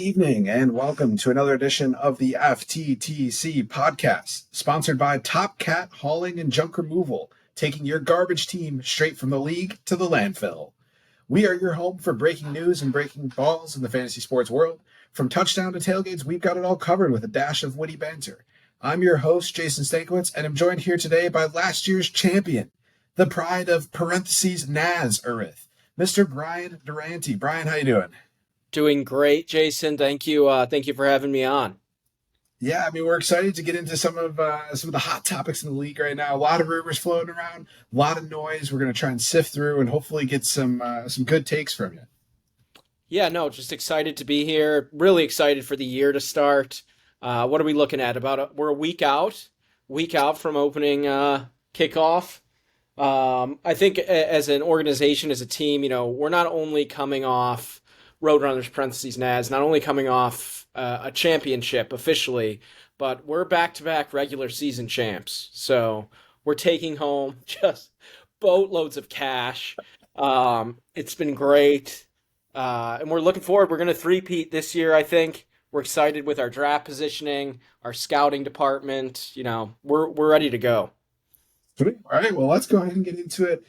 evening, and welcome to another edition of the FTTC podcast, sponsored by Top Cat Hauling and Junk Removal, taking your garbage team straight from the league to the landfill. We are your home for breaking news and breaking balls in the fantasy sports world. From touchdown to tailgates, we've got it all covered with a dash of witty banter. I'm your host, Jason Stankiewicz, and I'm joined here today by last year's champion, the pride of parentheses NAZ Earth, Mr. Brian Durante. Brian, how you doing? Doing great, Jason. Thank you. Thank you for having me on. Yeah, I mean, we're excited to get into some of the hot topics in the league right now. A lot of rumors floating around, a lot of noise. We're going to try and sift through and hopefully get some good takes from you. Yeah, no, just excited to be here. Really excited for the year to start. What are we looking at? We're a week out from opening kickoff. I think as an organization, as a team, we're not only coming off Roadrunners parentheses NAZ, not only coming off a championship officially, but we're back-to-back regular season champs. So we're taking home just boatloads of cash. It's been great. And we're looking forward. We're going to three-peat this year, I think. We're excited with our draft positioning, our scouting department. We're ready to go. Sweet. All right, well, let's go ahead and get into it.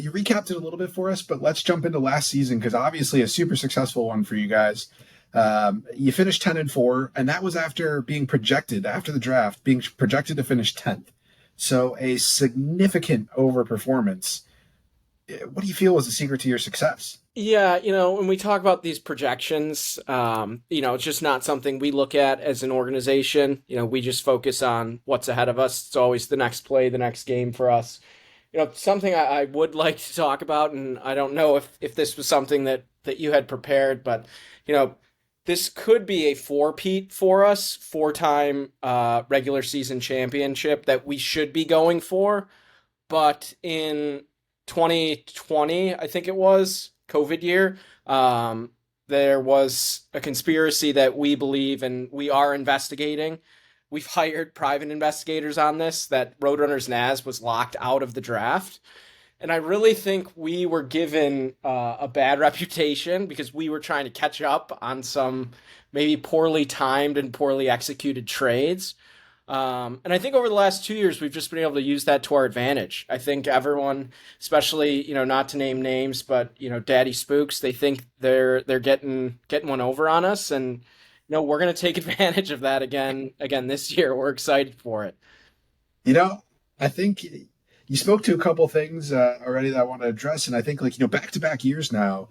You recapped it a little bit for us, but let's jump into last season because obviously a super successful one for you guys. You finished 10-4, and that was after being projected, after the draft, being projected to finish 10th. So a significant overperformance. What do you feel was the secret to your success? Yeah, when we talk about these projections, it's just not something we look at as an organization. We just focus on what's ahead of us. It's always the next play, the next game for us. Something I would like to talk about, and I don't know if this was something that you had prepared, but, this could be a four-peat for us, four-time regular season championship that we should be going for. But in 2020, I think it was, COVID year, there was a conspiracy that we believe and we are investigating. We've hired private investigators on this, that Roadrunners NAZ was locked out of the draft. And I really think we were given a bad reputation because we were trying to catch up on some maybe poorly timed and poorly executed trades. And I think over the last 2 years, we've just been able to use that to our advantage. I think everyone, especially, not to name names, but, Daddy Spooks, they think they're getting one over on us. And, we're going to take advantage of that again this year. We're excited for it. I think you spoke to a couple things already that I want to address. And I think, back-to-back years now,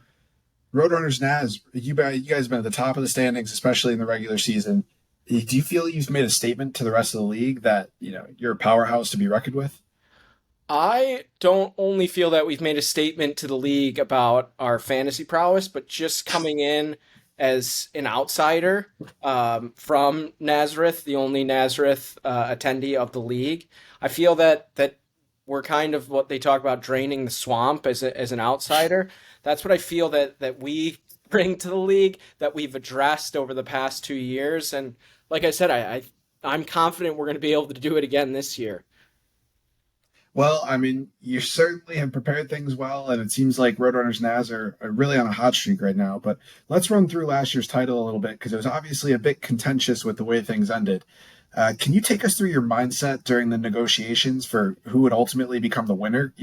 Roadrunners NAZ, you guys have been at the top of the standings, especially in the regular season. Do you feel you've made a statement to the rest of the league that, you're a powerhouse to be reckoned with? I don't only feel that we've made a statement to the league about our fantasy prowess, but just coming in as an outsider from Nazareth, the only Nazareth attendee of the league. I feel that we're kind of what they talk about, draining the swamp as an outsider. That's what I feel that we bring to the league, that we've addressed over the past 2 years. And like I said, I'm confident we're going to be able to do it again this year. Well, I mean, you certainly have prepared things well, and it seems like Roadrunners NAZ are really on a hot streak right now. But let's run through last year's title a little bit because it was obviously a bit contentious with the way things ended. Can you take us through your mindset during the negotiations for who would ultimately become the winner?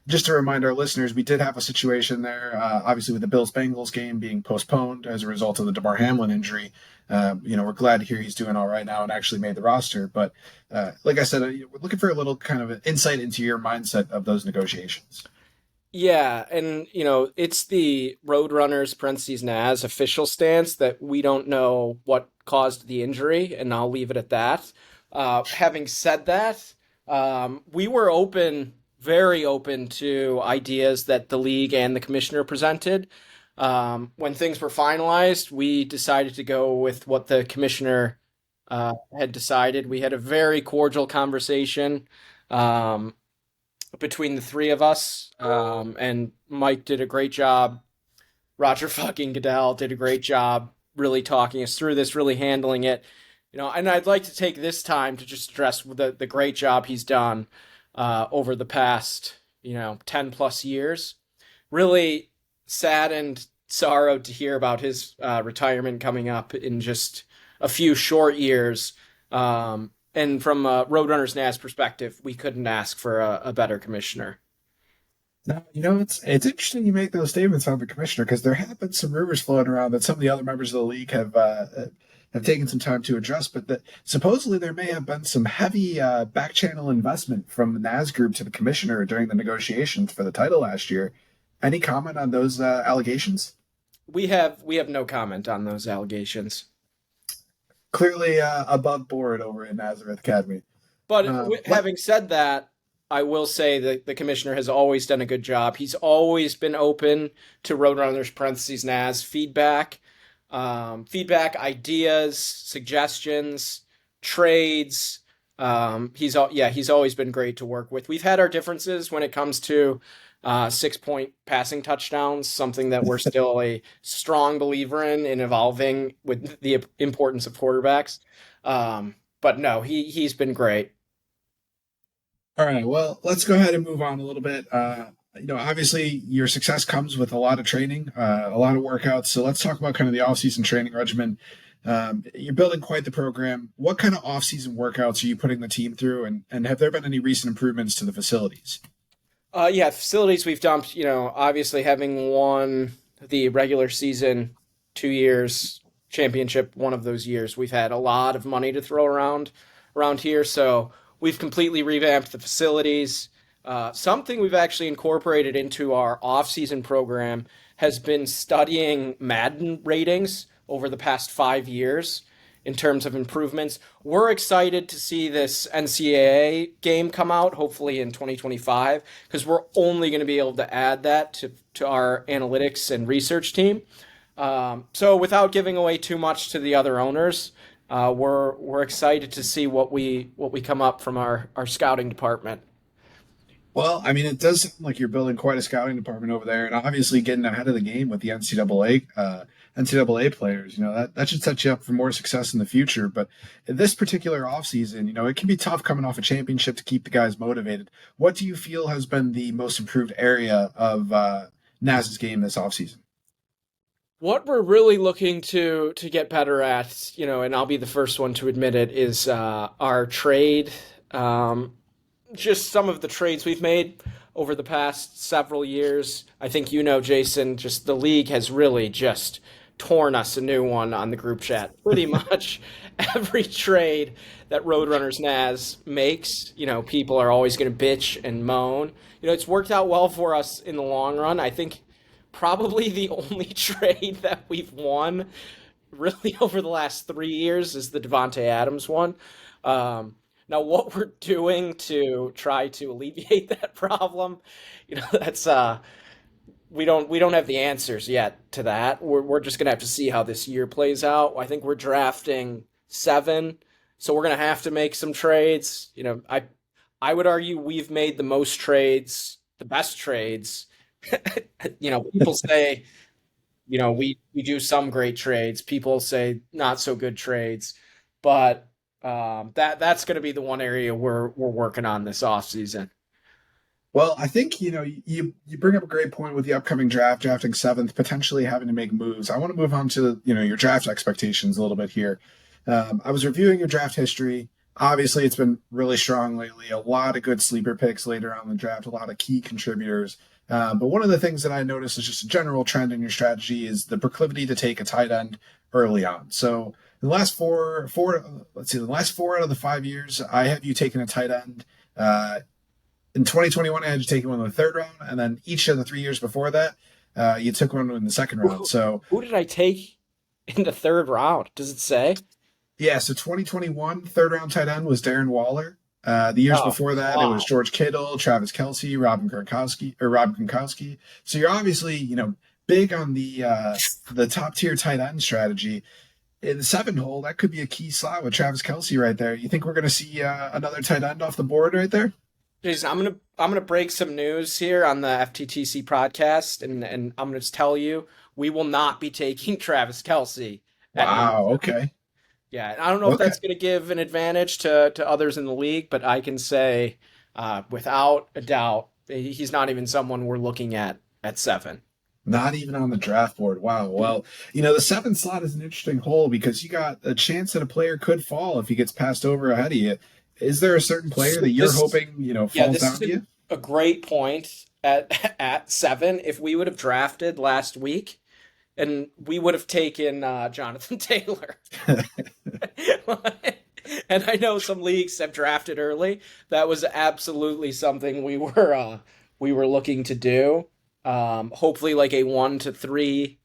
Just to remind our listeners, we did have a situation there, obviously with the Bills-Bengals game being postponed as a result of the DeMar Hamlin injury. We're glad to hear he's doing all right now and actually made the roster. But like I said, we're looking for a little kind of insight into your mindset of those negotiations. Yeah, and it's the Roadrunners parentheses NAZ official stance that we don't know what caused the injury, and I'll leave it at that. Having said that, we were very open to ideas that the league and the commissioner presented. When things were finalized, we decided to go with what the commissioner had decided. We had a very cordial conversation between the three of us, and Mike did a great job. Roger fucking Goodell did a great job really talking us through this, really handling it. And I'd like to take this time to just address the great job he's done over the past, 10 plus years. Really saddened sorrowed to hear about his retirement coming up in just a few short years. And from a Roadrunners NAZ perspective, we couldn't ask for a better commissioner. No, it's interesting you make those statements on the commissioner because there have been some rumors floating around that some of the other members of the league have taken some time to adjust, but that supposedly there may have been some heavy back channel investment from the NAS group to the commissioner during the negotiations for the title last year. Any comment on those allegations? We have no comment on those allegations. Clearly above board over in Nazareth Academy. But Let having said that, I will say that the commissioner has always done a good job. He's always been open to Roadrunners parentheses NAS feedback, ideas, suggestions, trades. He's always been great to work with. We've had our differences when it comes to 6 point passing touchdowns, something that we're still a strong believer in evolving with the importance of quarterbacks. But no, he's been great. All right. Well, let's go ahead and move on a little bit. Obviously, your success comes with a lot of training, a lot of workouts. So let's talk about kind of the off-season training regimen. You're building quite the program. What kind of off-season workouts are you putting the team through, and have there been any recent improvements to the facilities? Yeah, facilities we've dumped. Obviously having won the regular season 2 years championship, one of those years, we've had a lot of money to throw around here. So we've completely revamped the facilities. Something we've actually incorporated into our off-season program has been studying Madden ratings over the past 5 years in terms of improvements. We're excited to see this NCAA game come out, hopefully in 2025, because we're only going to be able to add that to our analytics and research team. So without giving away too much to the other owners, we're excited to see what we come up from our scouting department. Well, I mean, it does sound like you're building quite a scouting department over there, and obviously getting ahead of the game with the NCAA players. That should set you up for more success in the future. But in this particular offseason, it can be tough coming off a championship to keep the guys motivated. What do you feel has been the most improved area of NAS's game this offseason? What we're really looking to get better at, and I'll be the first one to admit it, is our trade. Just some of the trades we've made over the past several years. I think Jason, just the league has really just torn us a new one on the group chat. Pretty much every trade that Roadrunners NAS makes, people are always going to bitch and moan. It's worked out well for us in the long run. I think probably the only trade that we've won really over the last 3 years is the Devonte Adams one. Now, what we're doing to try to alleviate that problem, that's we don't have the answers yet to that. We're just gonna have to see how this year plays out. I think we're drafting 7, so we're gonna have to make some trades. I would argue we've made the most trades, the best trades. People say, we do some great trades. People say not so good trades, but that's going to be the one area we're working on this off season. Well, I think you bring up a great point with the upcoming draft, drafting seventh, potentially having to make moves. I want to move on to your draft expectations a little bit here. I was reviewing your draft history. Obviously, it's been really strong lately. A lot of good sleeper picks later on in the draft, a lot of key contributors. But one of the things that I noticed is just a general trend in your strategy is the proclivity to take a tight end early on. So the last the last 4 out of the 5 years, I have you taking a tight end. In 2021, I had you taking one in the third round, and then each of the 3 years before that, you took one in the second round. So Who did I take in the third round? Does it say? yeah, so 2021 third round tight end was Darren Waller. The years Oh, before that, it was wow. George Kittle, Travis Kelsey, Rob Gronkowski. So you're obviously big on the top tier tight end strategy. In the 7 hole, that could be a key slot with Travis Kelsey right there. You think we're going to see another tight end off the board right there? Jason, I'm gonna break some news here on the FTTC podcast, and I'm gonna just tell you we will not be taking Travis Kelsey at number Wow. 7. Okay. Yeah, I don't know if Okay. that's gonna give an advantage to others in the league, but I can say without a doubt he's not even someone we're looking at 7. Not even on the draft board. Wow. Well, the seventh slot is an interesting hole because you got a chance that a player could fall if he gets passed over ahead of you. Is there a certain player So that you're hoping, yeah, falls this down is to you? a great point at 7. If we would have drafted last week, and we would have taken Jonathan Taylor. And I know some leagues have drafted early. That was absolutely something we were looking to do. Hopefully, like a 1 to 3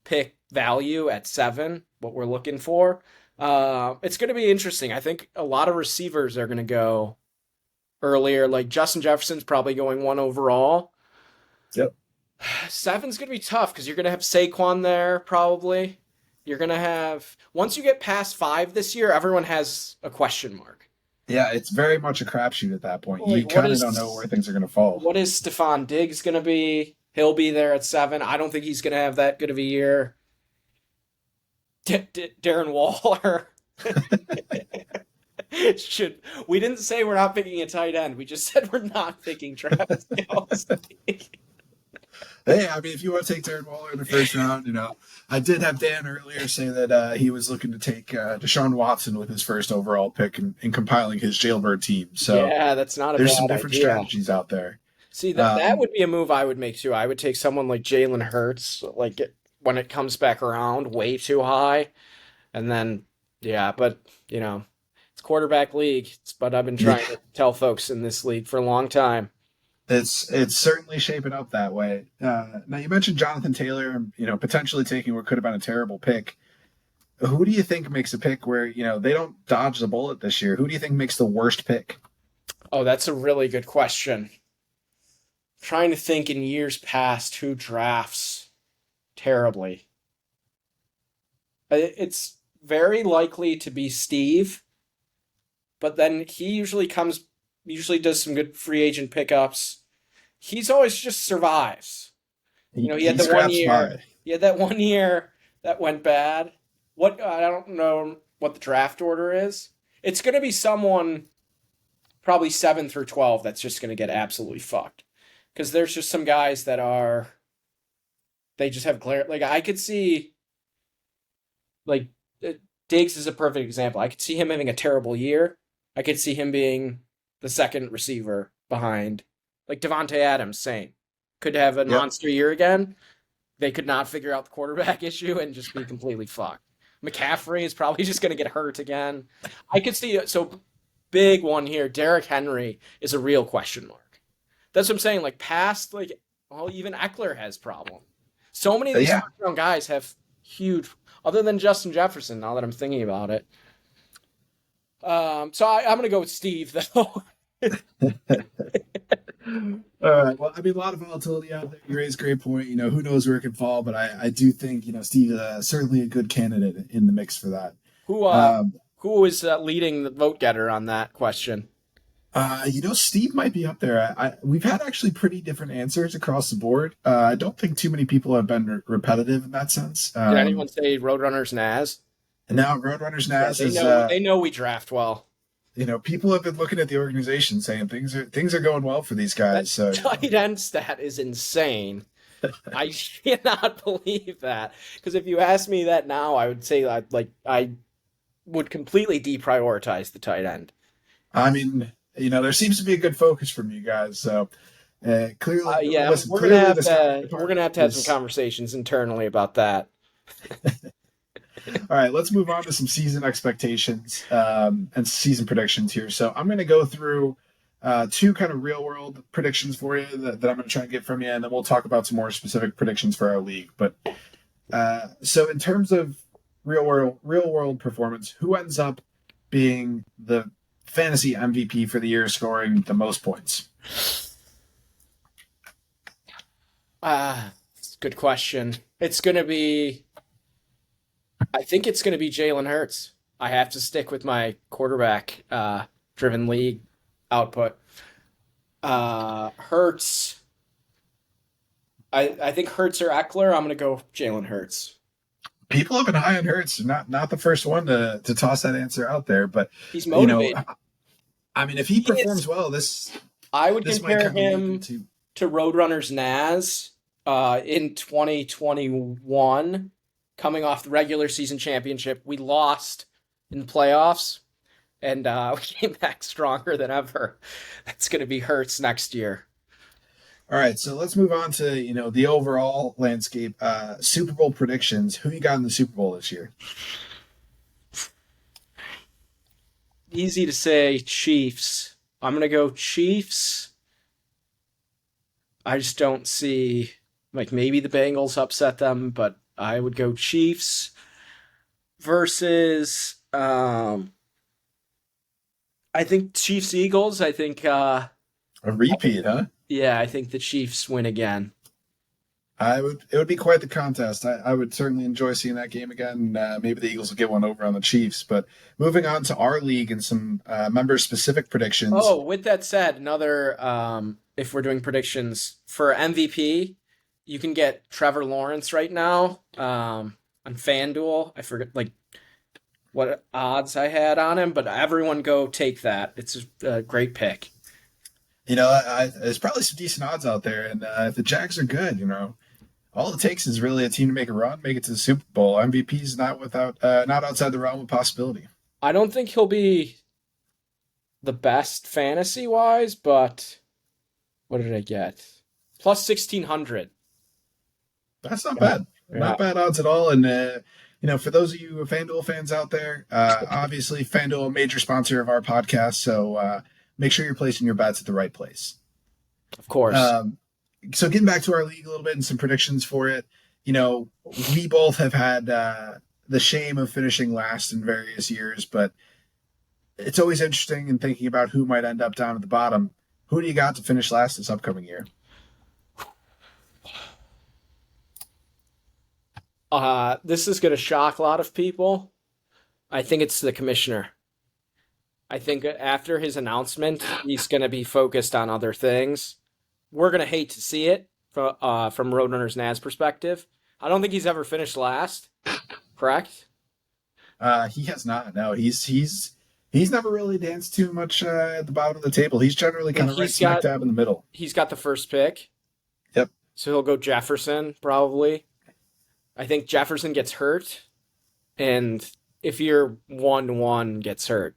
pick value at 7, what we're looking for. It's going to be interesting. I think a lot of receivers are going to go earlier. Like Justin Jefferson's probably going 1 overall. Yep. 7's going to be tough because you're going to have Saquon there probably. You're going to have, once you get past 5 this year, everyone has a question mark. Yeah, it's very much a crapshoot at that point. Like, You kind of don't know where things are going to fall. what is Stephon Diggs going to be? He'll be there at 7. I don't think he's going to have that good of a year. Darren Waller. We didn't say we're not picking a tight end. We just said we're not picking Travis Kelce. Hey, I mean, if you want to take Darren Waller in the first round, I did have Dan earlier say that he was looking to take Deshaun Watson with his first overall pick in compiling his jailbird team. So Yeah, that's not a there's bad some different idea. strategies out there. See, that Um, would be a move I would make too. I would take someone like Jalen Hurts, like when it comes back around, way too high, and then yeah. But it's quarterback league. It's what I've been yeah, trying to tell folks in this league for a long time. it's certainly shaping up that way. Now you mentioned Jonathan Taylor, potentially taking what could have been a terrible pick. Who do you think makes a pick where they don't dodge the bullet this year? Who do you think makes the worst pick? Oh, that's a really good question. Trying to think in years past who drafts terribly. It's very likely to be Steve, but then he usually does some good free agent pickups. He's always just survives. He had He the one scraps year. by. He had that one year that went bad. What I don't know what the draft order is. It's going to be someone probably 7 through 12 that's just going to get absolutely fucked. Because there's just some guys that they just have glare. Like I could see, like Diggs is a perfect example. I could see him having a terrible year. I could see him being the second receiver behind, like Devonte Adams. Same, could have a Yep. monster year again. They could not figure out the quarterback issue and just be completely fucked. McCaffrey is probably just going to get hurt again. I could see so big one here. Derrick Henry is a real question mark. That's what I'm saying. Like past, like even Eckler has problem. So many of these Yeah. first round guys have huge. Other than Justin Jefferson, now that I'm thinking about it. So I'm going to go with Steve though. All right. Well, I mean, a lot of volatility out there. You raise a great point. Who knows where it could fall, but I do think, Steve is certainly a good candidate in the mix for that. who Um, who is leading the vote getter on that question? Steve might be up there. We've had actually pretty different answers across the board. I don't think too many people have been repetitive in that sense. Did anyone say Roadrunners NAZ? And now Roadrunners Yeah, NAS is, they know we draft well. people have been looking at the organization saying things are going well for these That guys. So tight end stat is insane. I cannot believe that. Because if you ask me that now, I would say I would completely deprioritize the tight end. I mean, there seems to be a good focus from you guys. So clearly, Yeah, listen. we're gonna Clearly, have the scouting to department have some is conversations internally about that. all right. Let's move on to some season expectations and season predictions here. So I'm going to go through two kind of real world predictions for you that I'm going to try and get from you, and then we'll talk about some more specific predictions for our league. But so in terms of real world performance, who ends up being the fantasy MVP for the year, scoring the most points? Good question. I think it's gonna be Jalen Hurts. I have to stick with my quarterback driven league output. Hurts. I think Hurts or Eckler. I'm gonna go Jalen Hurts. People have been high on Hurts. Not the first one to toss that answer out there, but He's you know, motivated. I mean, if he He is. performs well, this I would this might compare kind of lead him into to Roadrunners Naz In 2021, coming off the regular season championship, we lost in the playoffs, and we came back stronger than ever. That's going to be Hurts next year. All right, so let's move on to the overall landscape. Super Bowl predictions. Who you got in the Super Bowl this year? Easy to say Chiefs. I'm going to go Chiefs. I just don't see, like, maybe the Bengals upset them, but I would go Chiefs versus, I think Chiefs Eagles. I think, A repeat, huh? yeah, I think the Chiefs win again. It would be quite the contest. I would certainly enjoy seeing that game again. Maybe the Eagles will get one over on the Chiefs. But moving on to our league and some member specific predictions. Oh, with that said, another, if we're doing predictions for MVP, you can get Trevor Lawrence right now on FanDuel. I forget like what odds I had on him, but everyone go take that. It's a great pick. There's probably some decent odds out there, and if the Jags are good, all it takes is really a team to make a run, make it to the Super Bowl. MVP is not outside the realm of possibility. I don't think he'll be the best fantasy wise, but what did I get? Plus 1,600. That's not bad. Yeah. Not bad odds at all. And for those of you FanDuel fans out there, obviously FanDuel, a major sponsor of our podcast, so make sure you're placing your bets at the right place. Of course. So getting back to our league a little bit and some predictions for it, we both have had the shame of finishing last in various years, but it's always interesting in thinking about who might end up down at the bottom. Who do you got to finish last this upcoming year? This is going to shock a lot of people. I think it's the commissioner. I think after his announcement, he's going to be focused on other things. We're going to hate to see it from Roadrunners NAZ perspective. I don't think he's ever finished last. Correct? He has not. No, he's never really danced too much at the bottom of the table. He's generally kind of right smack dab in the middle. He's got the first pick. Yep. So he'll go Jefferson, probably. I think Jefferson gets hurt. And if your 1-1 gets hurt,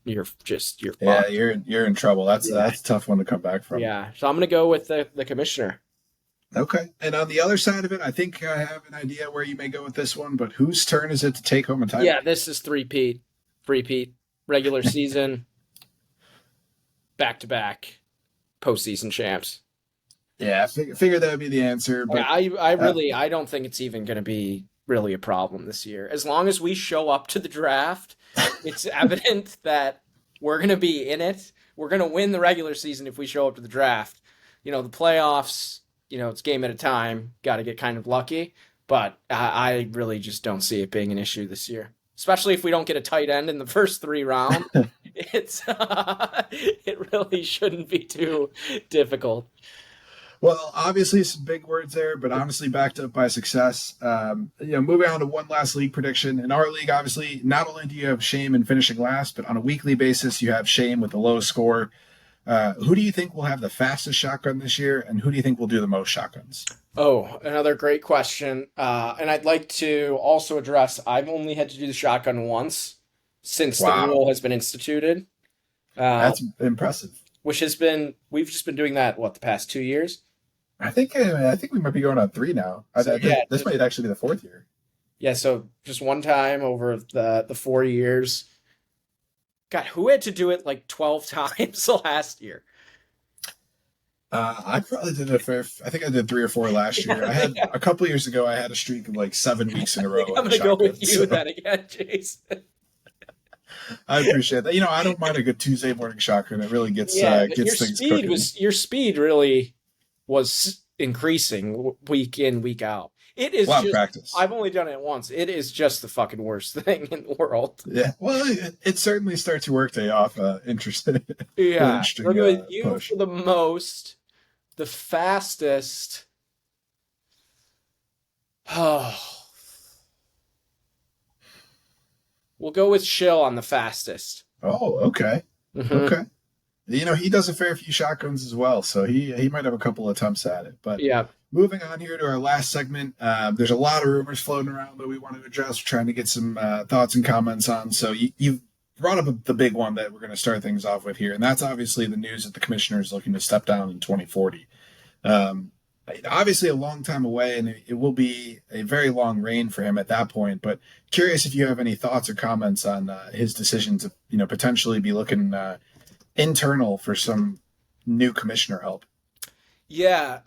you're fucked. Yeah, you're in trouble. That's a tough one to come back from. Yeah. So I'm going to go with the commissioner. Okay. And on the other side of it, I think I have an idea where you may go with this one, but whose turn is it to take home a title? Yeah, this is three-peat. Regular season, back-to-back postseason champs. Yeah, I figure that would be the answer. But I don't think it's even going to be really a problem this year. As long as we show up to the draft, it's evident that we're going to be in it. We're going to win the regular season if we show up to the draft. The playoffs, it's game at a time. Got to get kind of lucky. But I really just don't see it being an issue this year. Especially if we don't get a tight end in the first 3 rounds. It really shouldn't be too difficult. Well, obviously some big words there, but honestly backed up by success. Moving on to one last league prediction. In our league, obviously, not only do you have shame in finishing last, but on a weekly basis, you have shame with the lowest score. Who do you think will have the fastest shotgun this year, and who do you think will do the most shotguns? Oh, another great question. And I'd like to also address, I've only had to do the shotgun once since the rule has been instituted. That's impressive. We've just been doing that, the past 2 years? I think we might be going on 3 now. This might actually be the 4th year. Yeah, so just one time over the 4 years. God, who had to do it like 12 times last year? I probably did it I think I did 3 or 4 last year. I had a couple years ago. I had a streak of like 7 weeks in a row. I'm gonna go with you then again, Jason. I appreciate that. I don't mind a good Tuesday morning shotgun. It really gets things cooking. Your speed really was increasing week in, week out. It is a lot of practice. I've only done it once. It is just the fucking worst thing in the world. Yeah. Well, it certainly starts your workday off interesting. Yeah. Interesting, Look at you push. for the most, the fastest. Oh. We'll go with Shill on the fastest. Oh, okay. Mm-hmm. Okay. He does a fair few shotguns as well, so he might have a couple attempts at it. But yeah, moving on here to our last segment, there's a lot of rumors floating around that we want to address. We're trying to get some thoughts and comments on. So you've brought up the big one that we're going to start things off with here, and that's obviously the news that the commissioner is looking to step down in 2040. Um, Obviously, a long time away, and it will be a very long reign for him at that point. But curious if you have any thoughts or comments on his decision to, potentially be looking internal for some new commissioner help. Yeah,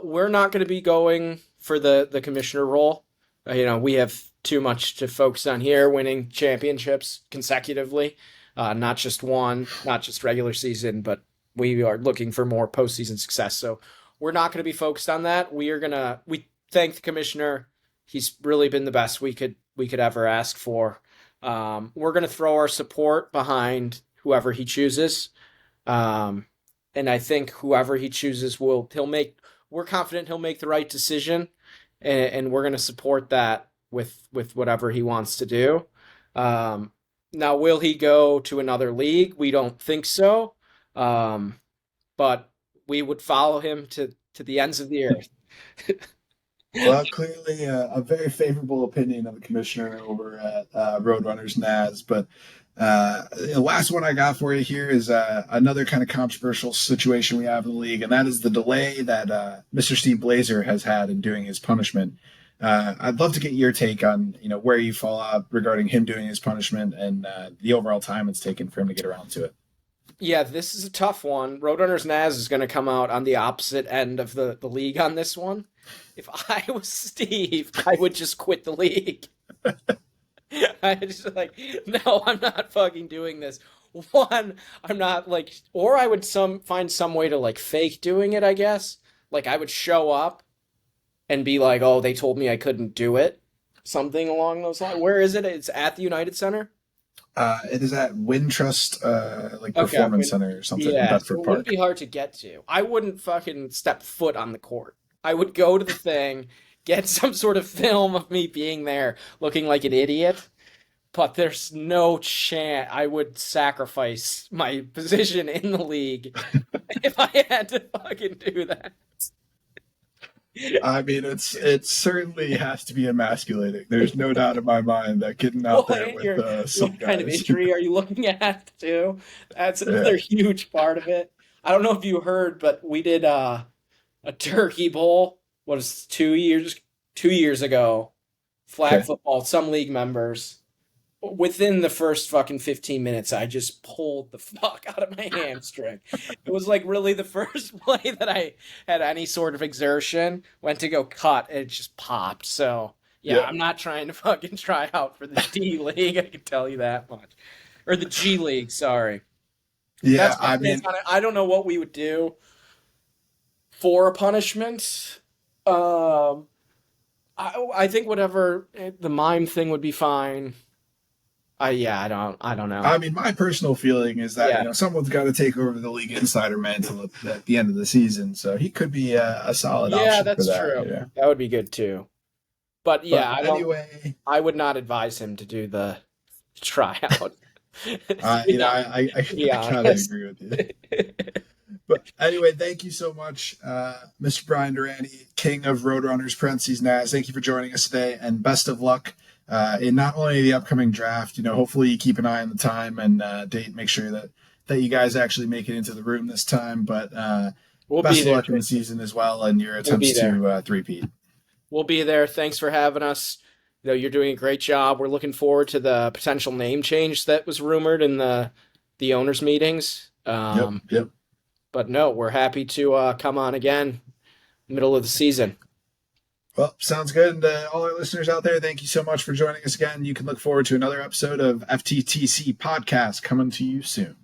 we're not going to be going for the commissioner role. We have too much to focus on here, winning championships consecutively, not just one, not just regular season, but we are looking for more postseason success. So we're not going to be focused on that. We thank the commissioner. He's really been the best we could ever ask for. We're going to throw our support behind whoever he chooses. And I think whoever he chooses we're confident he'll make the right decision, and we're going to support that with whatever he wants to do. Now, will he go to another league? We don't think so. But we would follow him to the ends of the earth. Well, clearly a very favorable opinion of the commissioner over at Roadrunners NAZ. But the last one I got for you here is another kind of controversial situation we have in the league, and that is the delay that Mr. Steve Blazer has had in doing his punishment. I'd love to get your take on where you fall out regarding him doing his punishment and the overall time it's taken for him to get around to it. Yeah, this is a tough one. Roadrunners NAZ is going to come out on the opposite end of the league on this one. If I was Steve, I would just quit the league. I just no, I'm not fucking doing this. One, I'm not or I would find some way to fake doing it, I guess. I would show up and be like, oh, they told me I couldn't do it. Something along those lines. Where is it? It's at the United Center? It is at Wintrust, Performance Center or something in Bedford it Park. wouldn't be hard to get to. I wouldn't fucking step foot on the court. I would go to the thing, get some sort of film of me being there looking like an idiot, but there's no chance I would sacrifice my position in the league if I had to fucking do that. I mean, it certainly has to be emasculating. There's no doubt in my mind that getting out there with some what kind of guys. injury are you looking at too? That's another huge part of it. I don't know if you heard, but we did a turkey bowl. What was 2 years ago? Flag football. Some league members. Within the first fucking 15 minutes, I just pulled the fuck out of my hamstring. It was really the first play that I had any sort of exertion. Went to go cut, and it just popped. So, yeah, I'm not trying to fucking try out for the D League, I can tell you that much. Or the G League, sorry. Yeah, I don't know what we would do for a punishment. I think whatever the mime thing would be fine. I don't know. I mean, my personal feeling is that someone's got to take over the league insider mantle at the end of the season, so he could be a solid option. Yeah, that's for that, true. That would be good too. But I would not advise him to do the tryout. I kind of agree with you. But anyway, thank you so much, Mr. Brian Durante, King of Roadrunners, NAZ. Thank you for joining us today, and best of luck in not only the upcoming draft. Hopefully you keep an eye on the time and date. Make sure that you guys actually make it into the room this time. But best of luck in the season as well, and your attempts to three-peat. We'll be there. Thanks for having us. You're doing a great job. We're looking forward to the potential name change that was rumored in the owners' meetings. Yep. But no, we're happy to come on again, middle of the season. Well, sounds good. And all our listeners out there, thank you so much for joining us again. You can look forward to another episode of FTTC Podcast coming to you soon.